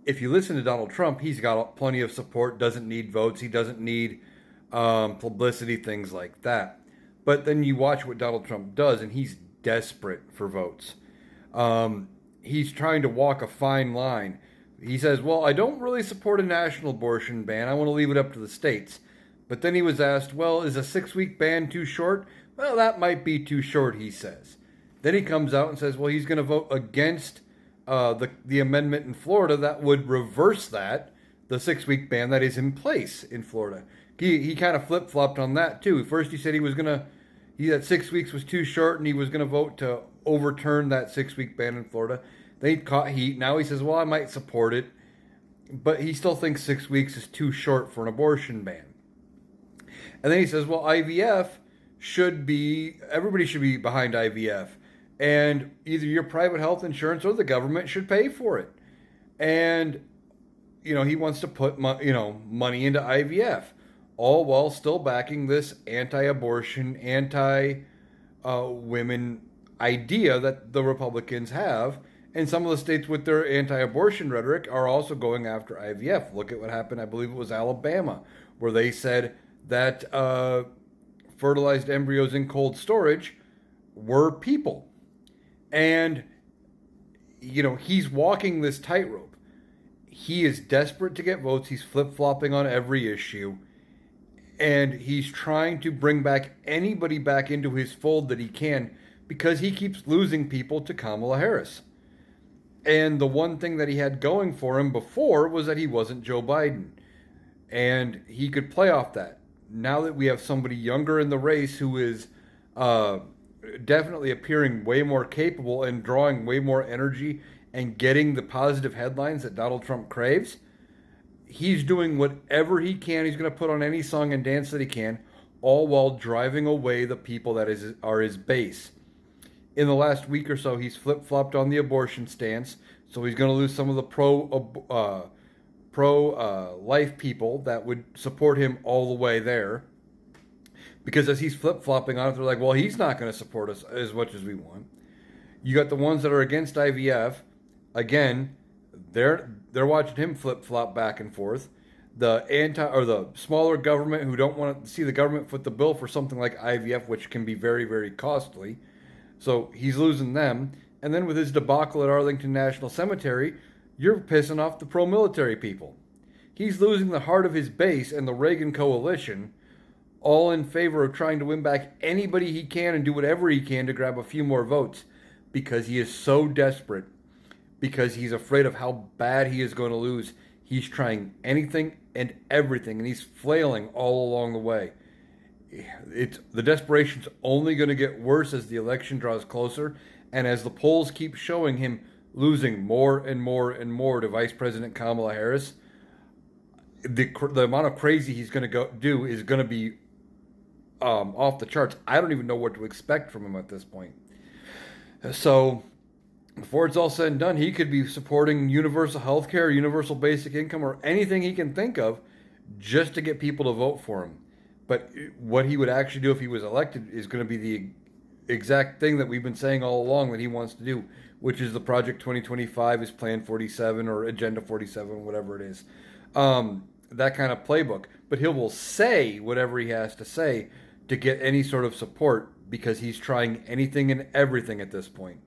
if you listen to Donald Trump, he's got plenty of support, doesn't need votes, he doesn't need publicity, things like that. But then you watch what Donald Trump does, and he's desperate for votes. He's trying to walk a fine line. He says, well, I don't really support a national abortion ban. I want to leave it up to the states. But then he was asked, well, is a 6 week ban too short? Well, that might be too short, he says. Then he comes out and says, well, he's going to vote against the amendment in Florida that would reverse the 6 week ban that is in place in Florida. He kind of flip flopped on that too. First, he said that 6 weeks was too short and he was going to vote to overturn that 6 week ban in Florida. Then he caught heat. Now he says, well, I might support it, but he still thinks 6 weeks is too short for an abortion ban. And then he says, well, everybody should be behind IVF. And either your private health insurance or the government should pay for it. And, he wants to put, money into IVF, all while still backing this anti-abortion, anti-women idea that the Republicans have. And some of the states with their anti-abortion rhetoric are also going after IVF. Look at what happened, I believe it was Alabama, where they said that fertilized embryos in cold storage were people. And, he's walking this tightrope. He is desperate to get votes. He's flip-flopping on every issue. And he's trying to bring back anybody back into his fold that he can because he keeps losing people to Kamala Harris. And the one thing that he had going for him before was that he wasn't Joe Biden. And he could play off that. Now that we have somebody younger in the race who is definitely appearing way more capable and drawing way more energy and getting the positive headlines that Donald Trump craves, he's doing whatever he can. He's going to put on any song and dance that he can, all while driving away the people that are his base. In the last week or so, he's flip-flopped on the abortion stance, so he's going to lose some of the pro-life people that would support him all the way there. Because as he's flip-flopping on it, they're like, well, he's not going to support us as much as we want. You got the ones that are against IVF. Again, they're watching him flip-flop back and forth. The smaller government who don't want to see the government foot the bill for something like IVF, which can be very, very costly. So he's losing them. And then with his debacle at Arlington National Cemetery, you're pissing off the pro-military people. He's losing the heart of his base and the Reagan coalition, all in favor of trying to win back anybody he can and do whatever he can to grab a few more votes because he is so desperate, because he's afraid of how bad he is going to lose. He's trying anything and everything, and he's flailing all along the way. The desperation's only going to get worse as the election draws closer, and as the polls keep showing him losing more and more and more to Vice President Kamala Harris. The amount of crazy he's going to do is going to be off the charts. I don't even know what to expect from him at this point. So before it's all said and done, he could be supporting universal health care, universal basic income, or anything he can think of just to get people to vote for him. But what he would actually do if he was elected is going to be the exact thing that we've been saying all along that he wants to do, which is the Project 2025, his Plan 47 or Agenda 47, whatever it is. That kind of playbook. But he will say whatever he has to say to get any sort of support because he's trying anything and everything at this point.